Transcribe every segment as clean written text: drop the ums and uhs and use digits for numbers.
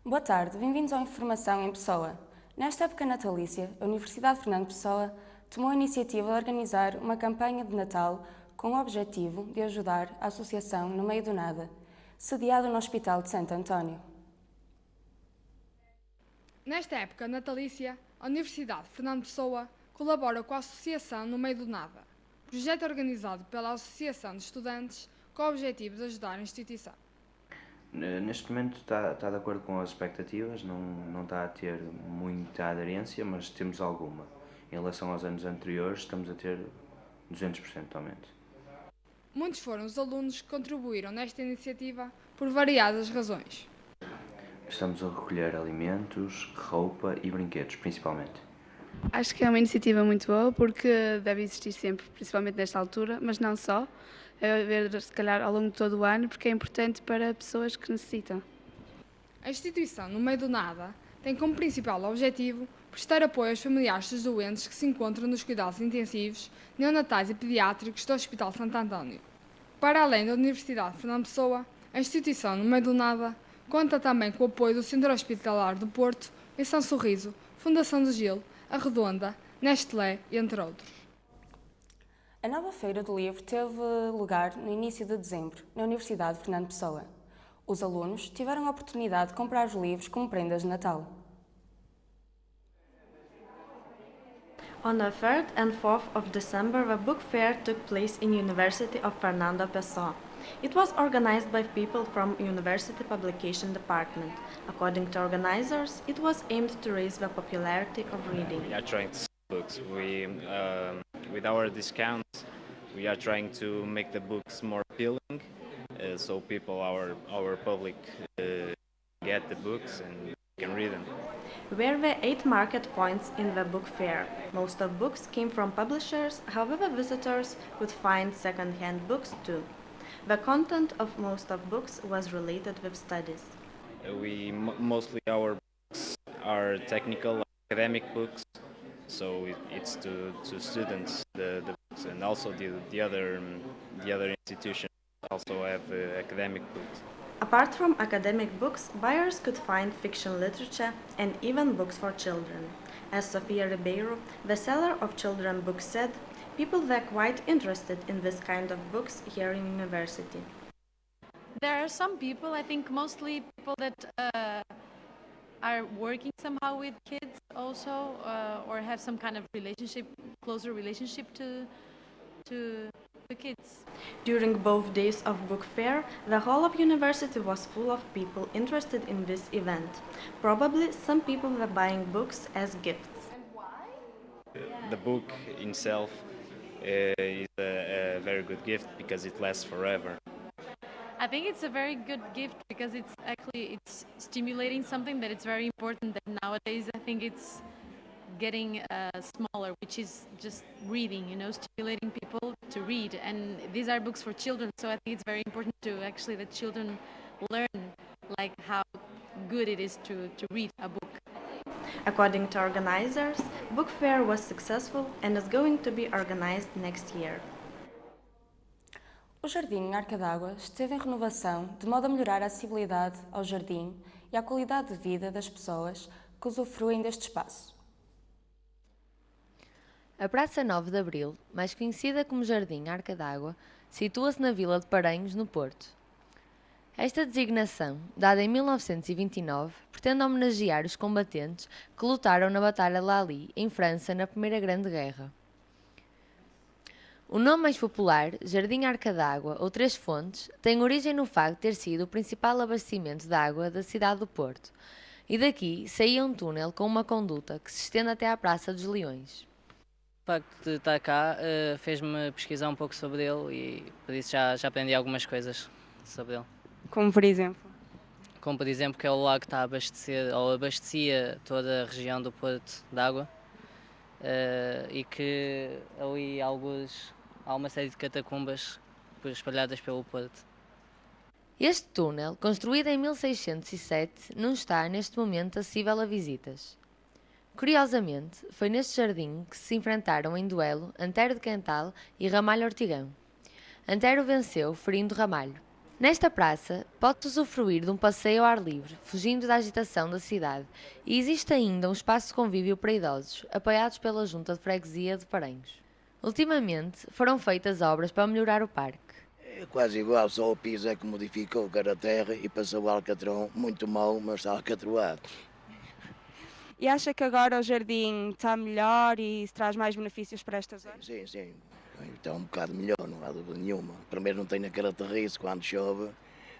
Boa tarde, bem-vindos ao Informação em Pessoa. Nesta época natalícia, a Universidade Fernando Pessoa tomou a iniciativa de organizar uma campanha de Natal com o objetivo de ajudar a Associação No Meio do Nada, sediada no Hospital de Santo António. Nesta época natalícia, a Universidade Fernando Pessoa colabora com a Associação No Meio do Nada, projeto organizado pela Associação de Estudantes com o objetivo de ajudar a instituição. Neste momento está de acordo com as expectativas, não está a ter muita aderência, mas temos alguma. Em relação aos anos anteriores, estamos a ter 200% de aumento. Muitos foram os alunos que contribuíram nesta iniciativa por variadas razões. Estamos a recolher alimentos, roupa e brinquedos, principalmente. Acho que é uma iniciativa muito boa porque deve existir sempre, principalmente nesta altura, mas não só. Deve haver, se calhar, ao longo de todo o ano, porque é importante para pessoas que necessitam. A instituição No Meio do Nada tem como principal objetivo prestar apoio aos familiares dos doentes que se encontram nos cuidados intensivos, neonatais e pediátricos do Hospital Santo António. Para além da Universidade Fernando Pessoa, a instituição No Meio do Nada conta também com o apoio do Centro Hospitalar do Porto, Missão Sorriso, Fundação do Gil, A Redonda, Nestlé, entre outros. A nova Feira do Livro teve lugar no início de dezembro, na Universidade Fernando Pessoa. Os alunos tiveram a oportunidade de comprar os livros como prendas de Natal. On the 3rd and 4th of December, the book fair took place in University of Fernando Pessoa. It was organized by people from University Publication Department. According to organizers, it was aimed to raise the popularity of reading. We are trying to sell books. With our discounts, we are trying to make the books more appealing, so people, our public, get the books and can read them. There were 8 market points in the book fair. Most of books came from publishers, however visitors could find second-hand books too. The content of most of books was related with studies. Mostly our books are technical, academic books, so it's to students the books, and also the other institutions also have academic books. Apart from academic books, buyers could find fiction literature and even books for children. As Sofia Ribeiro, the seller of children's books, said, people were quite interested in this kind of books here in university. There are some people, I think mostly people that are working somehow with kids also, or have some kind of closer relationship to the kids. During both days of book fair, the hall of university was full of people interested in this event. Probably some people were buying books as gifts. And why? The book itself is a very good gift because it lasts forever. I think it's a very good gift because it's stimulating something that it's very important that nowadays I think it's getting smaller, which is just reading, stimulating people to read. And these are books for children, so I think it's very important that children learn like how good it is to read a book. According to organizers, book fair was successful and is going to be organized next year. O Jardim Arca d'Água esteve em renovação de modo a melhorar a acessibilidade ao jardim e a qualidade de vida das pessoas que usufruem deste espaço. A Praça 9 de Abril, mais conhecida como Jardim Arca d'Água, situa-se na Vila de Paranhos, no Porto. Esta designação, dada em 1929, pretende homenagear os combatentes que lutaram na Batalha de Lally, em França, na Primeira Grande Guerra. O nome mais popular, Jardim Arca d'Água ou Três Fontes, tem origem no facto de ter sido o principal abastecimento de água da cidade do Porto, e daqui saía um túnel com uma conduta que se estende até à Praça dos Leões. O facto de estar cá fez-me pesquisar um pouco sobre ele e por isso já aprendi algumas coisas sobre ele. Como por exemplo? Como por exemplo que é o lago que está a abastecer ou abastecia toda a região do Porto de água e que ali há uma série de catacumbas espalhadas pelo Porto. Este túnel, construído em 1607, não está neste momento acessível a visitas. Curiosamente, foi neste jardim que se enfrentaram em duelo Antero de Quental e Ramalho Ortigão. Antero venceu, ferindo Ramalho. Nesta praça, pode-se usufruir de um passeio ao ar livre, fugindo da agitação da cidade, e existe ainda um espaço de convívio para idosos, apoiados pela Junta de Freguesia de Paranhos. Ultimamente, foram feitas obras para melhorar o parque. É quase igual, só o piso é que modificou, que era terra, e passou o alcatrão, muito mau, mas está alcatroado. E acha que agora o jardim está melhor e se traz mais benefícios para estas horas? Sim, sim, está um bocado melhor, não há dúvida nenhuma. Primeiro não tem naquela terriço, quando chove,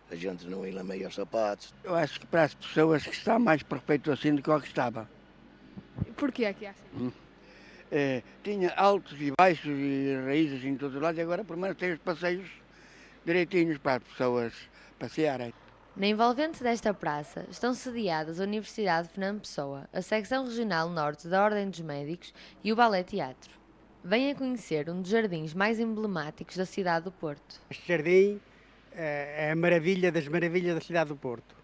a gente não ia meio aos sapatos. Eu acho que para as pessoas que está mais perfeito assim do que o que estava. Porquê é que acha? Tinha altos e baixos e raízes em todo lado e agora pelo menos tem os passeios direitinhos para as pessoas passearem. Na envolvente desta praça estão sediadas a Universidade de Fernando Pessoa, a Secção Regional Norte da Ordem dos Médicos e o Ballet Teatro. Venha conhecer um dos jardins mais emblemáticos da cidade do Porto. Este jardim é a maravilha das maravilhas da cidade do Porto.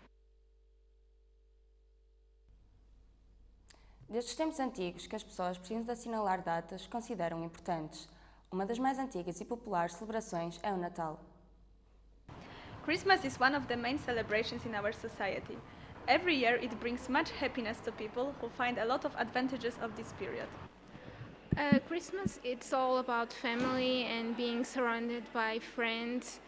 Desde os tempos antigos que as pessoas precisam de assinalar datas consideram importantes. Uma das mais antigas e populares celebrações é o Natal. Christmas is one of the main celebrations in our society. Every year it brings much happiness to people who find a lot of advantages of this period. Christmas, it's all about family and being surrounded by friends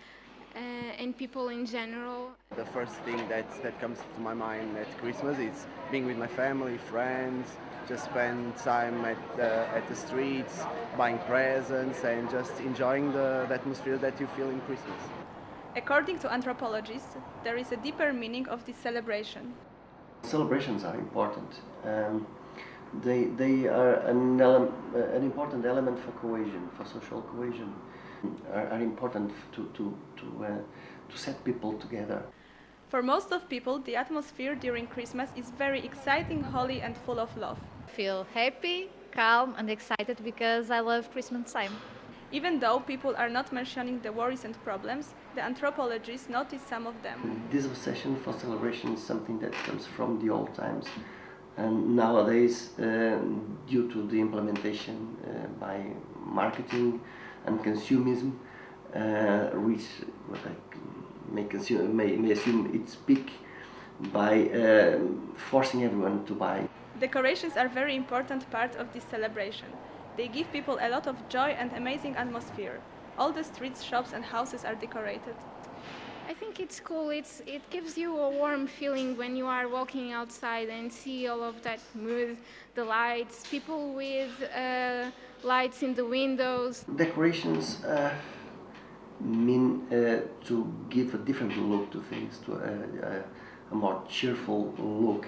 and people in general. The first thing that comes to my mind at Christmas is being with my family, friends, just spend time at the streets, buying presents and just enjoying the atmosphere that you feel in Christmas. According to anthropologists, there is a deeper meaning of this celebration. Celebrations are important. They are an important element for cohesion, for social cohesion. Are important to set people together. For most of people, the atmosphere during Christmas is very exciting, holy and full of love. I feel happy, calm and excited because I love Christmas time. Even though people are not mentioning the worries and problems, the anthropologists notice some of them. This obsession for celebration is something that comes from the old times, and nowadays, due to the implementation by marketing and consumerism, which what I may assume its peak by forcing everyone to buy. Decorations are a very important part of this celebration. They give people a lot of joy and amazing atmosphere. All the streets, shops and houses are decorated. I think it's cool. It gives you a warm feeling when you are walking outside and see all of that mood, the lights, people with lights in the windows. Decorations mean to give a different look to things, to a more cheerful look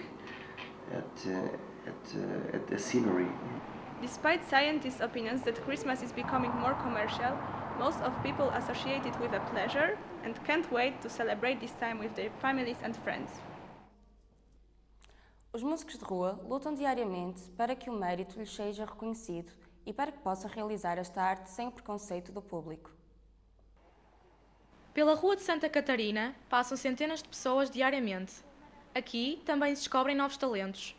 at the scenery. Despite scientists' opinions that Christmas is becoming more commercial, most of people associate it with a pleasure and can't wait to celebrate this time with their families and friends. Os músicos de rua lutam diariamente para que o mérito lhes seja reconhecido e para que possam realizar esta arte sem o preconceito do público. Pela Rua de Santa Catarina passam centenas de pessoas diariamente. Aqui também se descobrem novos talentos.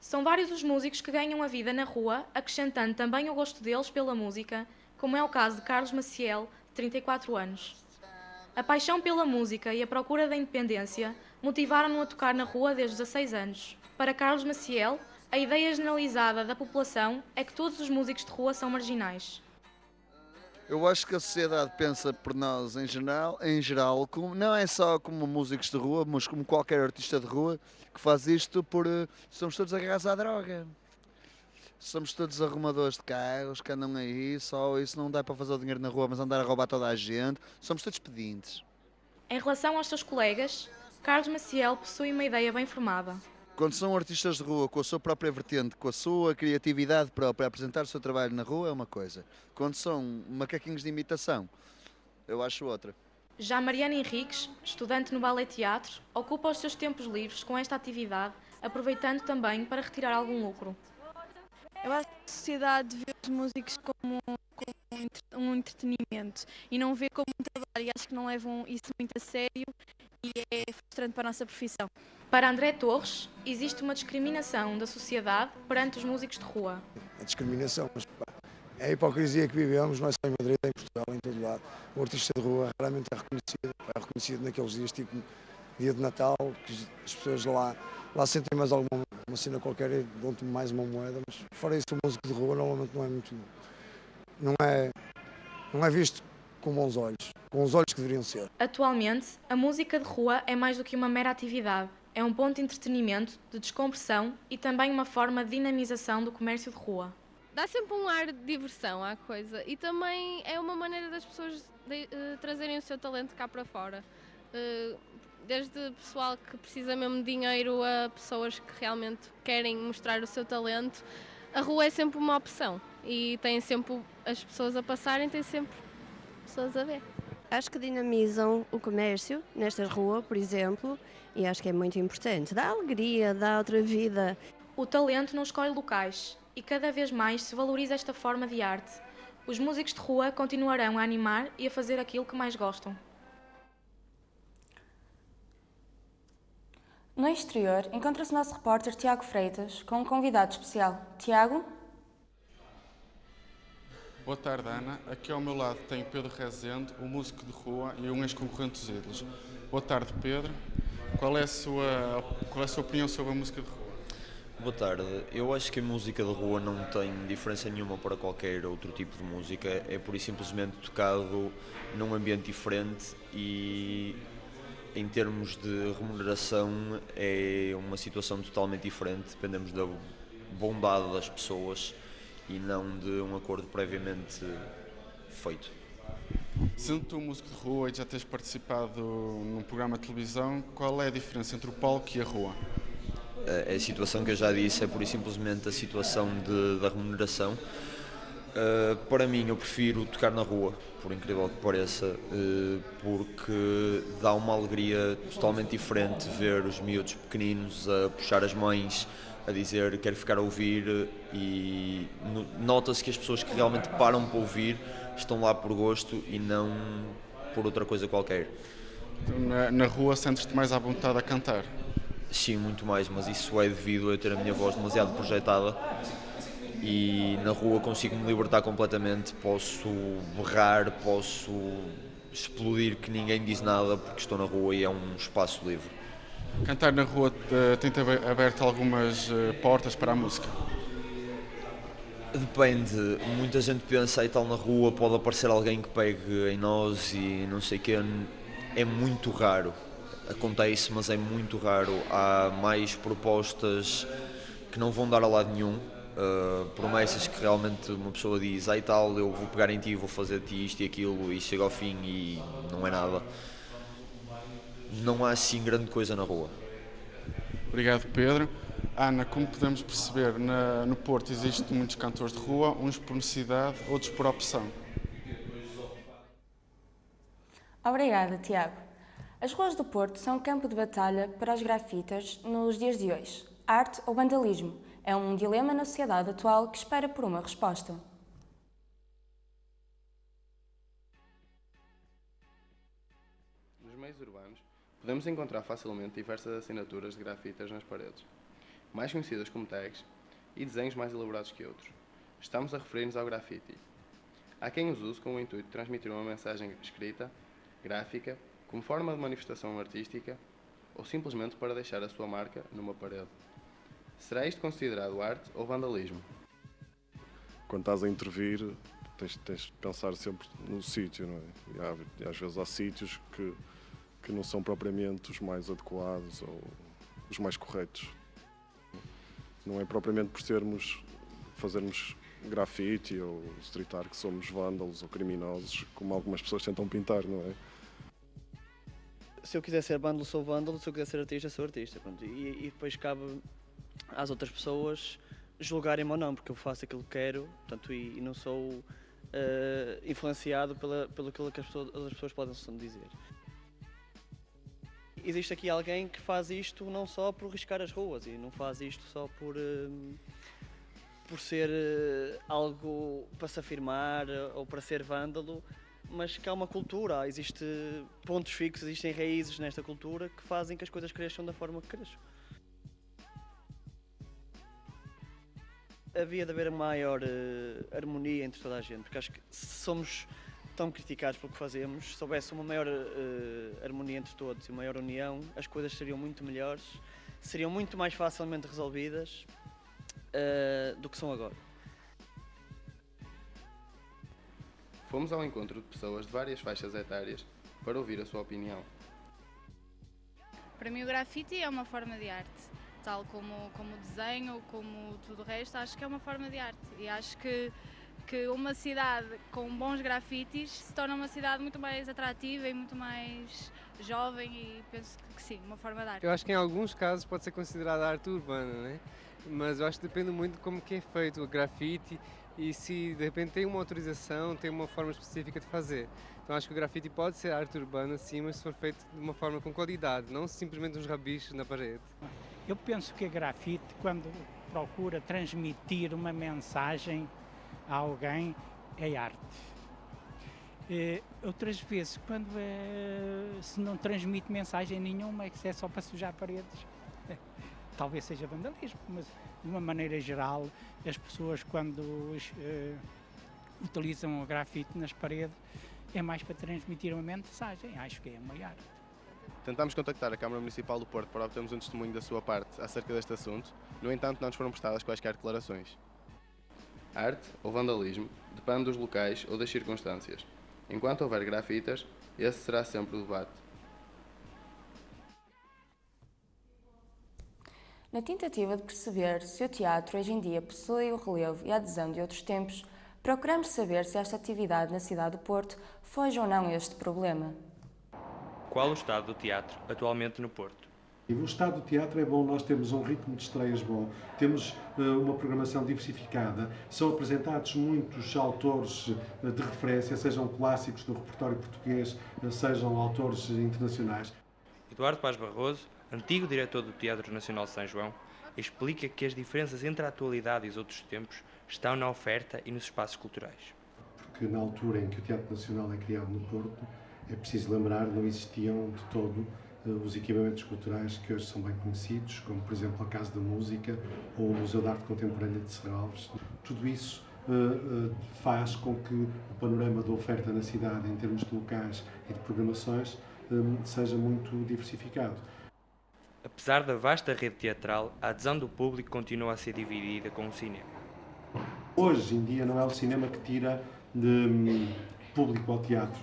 São vários os músicos que ganham a vida na rua, acrescentando também o gosto deles pela música, como é o caso de Carlos Maciel, de 34 anos. A paixão pela música e a procura da independência motivaram-no a tocar na rua desde 16 anos. Para Carlos Maciel, a ideia generalizada da população é que todos os músicos de rua são marginais. Eu acho que a sociedade pensa por nós em geral como, não é só como músicos de rua, mas como qualquer artista de rua que faz isto por... somos todos agarrados à droga. Somos todos arrumadores de carros que andam aí, só isso não dá para fazer o dinheiro na rua, mas andar a roubar toda a gente. Somos todos pedintes. Em relação aos seus colegas, Carlos Maciel possui uma ideia bem formada. Quando são artistas de rua, com a sua própria vertente, com a sua criatividade própria, a apresentar o seu trabalho na rua é uma coisa. Quando são macaquinhos de imitação, eu acho outra. Já Mariana Henriques, estudante no Ballet Teatro, ocupa os seus tempos livres com esta atividade, aproveitando também para retirar algum lucro. Eu acho que a sociedade vê os músicos como um entretenimento e não vê como um trabalho, e acho que não levam isso muito a sério e é frustrante para a nossa profissão. Para André Torres, existe uma discriminação da sociedade perante os músicos de rua. A discriminação, mas é a hipocrisia que vivemos, não é só em Madrid, é em Portugal, em todo lado. O artista de rua raramente é reconhecido naqueles dias, tipo dia de Natal, que as pessoas lá sentem mais alguma uma cena qualquer e dão-te mais uma moeda, mas fora isso o músico de rua normalmente não é visto com bons olhos, com os olhos que deveriam ser. Atualmente, a música de rua é mais do que uma mera atividade. É um ponto de entretenimento, de descompressão e também uma forma de dinamização do comércio de rua. Dá sempre um ar de diversão à coisa e também é uma maneira das pessoas trazerem o seu talento cá para fora. Desde pessoal que precisa mesmo de dinheiro a pessoas que realmente querem mostrar o seu talento, a rua é sempre uma opção e tem sempre as pessoas a passarem, tem sempre pessoas a ver. Acho que dinamizam o comércio nesta rua, por exemplo, e acho que é muito importante. Dá alegria, dá outra vida. O talento não escolhe locais e cada vez mais se valoriza esta forma de arte. Os músicos de rua continuarão a animar e a fazer aquilo que mais gostam. No exterior, encontra-se o nosso repórter Tiago Freitas com um convidado especial. Tiago? Boa tarde, Ana. Aqui ao meu lado tenho Pedro Rezende, um músico de rua e um ex-concorrente dos Ídolos. Boa tarde, Pedro. Qual é a sua opinião sobre a música de rua? Boa tarde. Eu acho que a música de rua não tem diferença nenhuma para qualquer outro tipo de música. É pura e simplesmente tocado num ambiente diferente e em termos de remuneração é uma situação totalmente diferente. Dependemos da bondade das pessoas e não de um acordo previamente feito. Sendo tu músico de rua e já tens participado num programa de televisão, qual é a diferença entre o palco e a rua? A situação que eu já disse é pura e simplesmente a situação da remuneração. Para mim, eu prefiro tocar na rua, por incrível que pareça, porque dá uma alegria totalmente diferente ver os miúdos pequeninos a puxar as mães, a dizer quero ficar a ouvir, e nota-se que as pessoas que realmente param para ouvir estão lá por gosto e não por outra coisa qualquer. Então, na rua sentes-te mais à vontade a cantar? Sim, muito mais, mas isso é devido a ter a minha voz demasiado projetada e na rua consigo me libertar completamente, posso berrar, posso explodir que ninguém diz nada porque estou na rua e é um espaço livre. Cantar na rua tem-te aberto algumas portas para a música? Depende, muita gente pensa e tal, na rua pode aparecer alguém que pegue em nós e não sei o quê, é muito raro. Acontece, mas é muito raro. Há mais propostas que não vão dar a lado nenhum, promessas que realmente uma pessoa diz ai tal, eu vou pegar em ti, vou fazer de ti isto e aquilo, e chega ao fim e não é nada. Não há assim grande coisa na rua. Obrigado, Pedro. Ana, como podemos perceber, no Porto existem muitos cantores de rua, uns por necessidade, outros por opção. Obrigada, Tiago. As ruas do Porto são um campo de batalha para os grafitas nos dias de hoje. Arte ou vandalismo? É um dilema na sociedade atual que espera por uma resposta. Nos meios urbanos, podemos encontrar facilmente diversas assinaturas de grafitas nas paredes, mais conhecidas como tags, e desenhos mais elaborados que outros. Estamos a referir-nos ao grafite. Há quem os use com o intuito de transmitir uma mensagem escrita, gráfica, como forma de manifestação artística ou simplesmente para deixar a sua marca numa parede. Será isto considerado arte ou vandalismo? Quando estás a intervir, tens de pensar sempre no sítio, não é? E às vezes há sítios que não são propriamente os mais adequados ou os mais corretos. Não é propriamente por fazermos grafite ou street art que somos vândalos ou criminosos, como algumas pessoas tentam pintar, não é? Se eu quiser ser vândalo, sou vândalo, se eu quiser ser artista, sou artista. Pronto. E depois cabe às outras pessoas julgarem-me ou não, porque eu faço aquilo que quero, portanto, e não sou influenciado pelo que as pessoas podem dizer. Existe aqui alguém que faz isto não só por riscar as ruas, e não faz isto só por ser algo para se afirmar ou para ser vândalo, mas que há uma cultura, existem pontos fixos, existem raízes nesta cultura que fazem que as coisas cresçam da forma que cresçam. Havia de haver maior harmonia entre toda a gente, porque acho que se somos tão criticados pelo que fazemos, se houvesse uma maior harmonia entre todos e uma maior união, as coisas seriam muito melhores, seriam muito mais facilmente resolvidas do que são agora. Fomos ao encontro de pessoas de várias faixas etárias para ouvir a sua opinião. Para mim o grafite é uma forma de arte, tal como o desenho, como tudo o resto, acho que é uma forma de arte e acho que uma cidade com bons grafites se torna uma cidade muito mais atrativa e muito mais jovem e penso que sim, uma forma de arte. Eu acho que em alguns casos pode ser considerada arte urbana, né? Mas eu acho que depende muito de como que é feito o grafite e se de repente tem uma autorização, tem uma forma específica de fazer. Então acho que o grafite pode ser arte urbana sim, mas se for feito de uma forma com qualidade, não simplesmente uns rabichos na parede. Eu penso que a grafite, quando procura transmitir uma mensagem a alguém, é arte. Outras vezes, quando se não transmite mensagem nenhuma, é que é só para sujar paredes. Talvez seja vandalismo, mas de uma maneira geral, as pessoas quando utilizam o grafite nas paredes, é mais para transmitir uma mensagem. Acho que é uma arte. Tentámos contactar a Câmara Municipal do Porto para obtermos um testemunho da sua parte acerca deste assunto, no entanto não nos foram prestadas quaisquer declarações. Arte ou vandalismo depende dos locais ou das circunstâncias. Enquanto houver grafitas, esse será sempre o debate. Na tentativa de perceber se o teatro hoje em dia possui o relevo e a adesão de outros tempos, procuramos saber se esta atividade na cidade do Porto foge ou não a este problema. Qual o estado do teatro atualmente no Porto? O estado do teatro é bom, nós temos um ritmo de estreias bom, temos uma programação diversificada, são apresentados muitos autores de referência, sejam clássicos do repertório português, sejam autores internacionais. Eduardo Paz Barroso, antigo diretor do Teatro Nacional de São João, explica que as diferenças entre a atualidade e os outros tempos estão na oferta e nos espaços culturais. Porque na altura em que o Teatro Nacional é criado no Porto, é preciso lembrar, não existiam de todo os equipamentos culturais que hoje são bem conhecidos, como por exemplo a Casa da Música ou o Museu de Arte Contemporânea de Serralves. Tudo isso faz com que o panorama da oferta na cidade, em termos de locais e de programações, seja muito diversificado. Apesar da vasta rede teatral, a adesão do público continua a ser dividida com o cinema. Hoje em dia não é o cinema que tira de público ao teatro.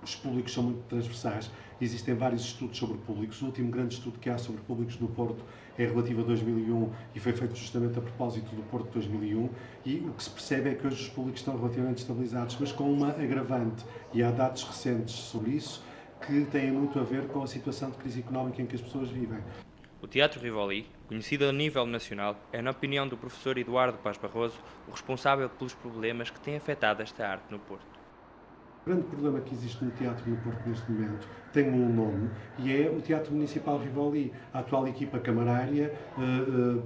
Os públicos são muito transversais. Existem vários estudos sobre públicos. O último grande estudo que há sobre públicos no Porto é relativo a 2001 e foi feito justamente a propósito do Porto de 2001. E o que se percebe é que hoje os públicos estão relativamente estabilizados, mas com uma agravante. E há dados recentes sobre isso que têm muito a ver com a situação de crise económica em que as pessoas vivem. O Teatro Rivoli, conhecido a nível nacional, é, na opinião do professor Eduardo Paz Barroso, o responsável pelos problemas que têm afetado esta arte no Porto. O grande problema que existe no teatro no Porto neste momento tem um nome e é o Teatro Municipal Rivoli. A atual equipa camarária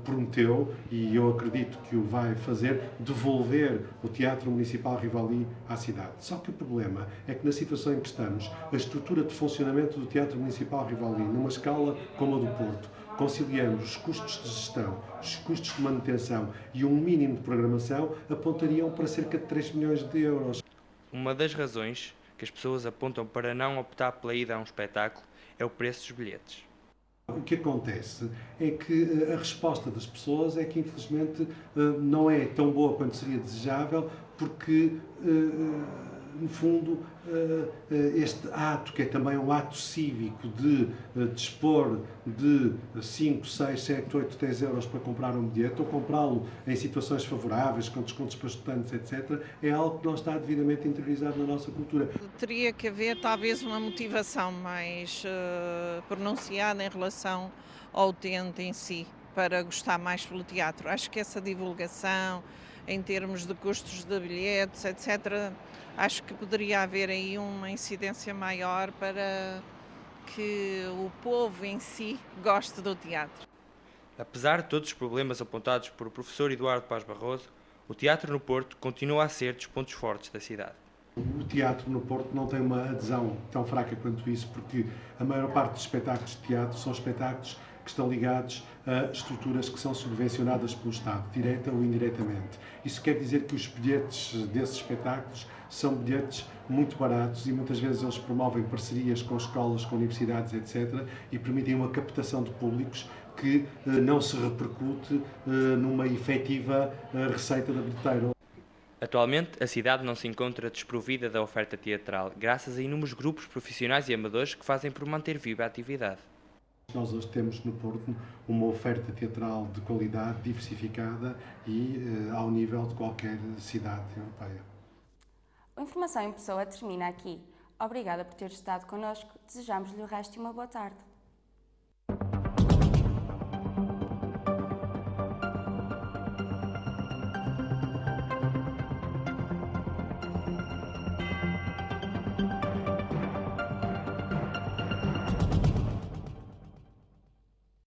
prometeu, e eu acredito que o vai fazer, devolver o Teatro Municipal Rivoli à cidade. Só que o problema é que na situação em que estamos, a estrutura de funcionamento do Teatro Municipal Rivoli, numa escala como a do Porto, conciliando os custos de gestão, os custos de manutenção e um mínimo de programação, apontariam para cerca de 3 milhões de euros. Uma das razões que as pessoas apontam para não optar pela ida a um espetáculo é o preço dos bilhetes. O que acontece é que a resposta das pessoas é que, infelizmente, não é tão boa quanto seria desejável, porque, no fundo, este ato, que é também um ato cívico de dispor de 5, 6, 7, 8, 10 euros para comprar um bilhete, ou comprá-lo em situações favoráveis, com descontos para estudantes, etc., é algo que não está devidamente interiorizado na nossa cultura. Teria que haver talvez uma motivação mais pronunciada em relação ao utente em si, para gostar mais pelo teatro. Acho que essa divulgação, em termos de custos de bilhetes, etc., acho que poderia haver aí uma incidência maior para que o povo em si goste do teatro. Apesar de todos os problemas apontados por o professor Eduardo Paz Barroso, o teatro no Porto continua a ser dos pontos fortes da cidade. O teatro no Porto não tem uma adesão tão fraca quanto isso, porque a maior parte dos espetáculos de teatro são espetáculos que estão ligados a estruturas que são subvencionadas pelo Estado, direta ou indiretamente. Isso quer dizer que os bilhetes desses espetáculos são bilhetes muito baratos e muitas vezes eles promovem parcerias com escolas, com universidades, etc. e permitem uma captação de públicos que não se repercute numa efetiva receita da bilheteira. Atualmente, a cidade não se encontra desprovida da oferta teatral, graças a inúmeros grupos profissionais e amadores que fazem por manter viva a atividade. Nós hoje temos no Porto uma oferta teatral de qualidade, diversificada e ao nível de qualquer cidade europeia. A Informação em Pessoa termina aqui. Obrigada por ter estado connosco. Desejamos-lhe o resto de uma boa tarde.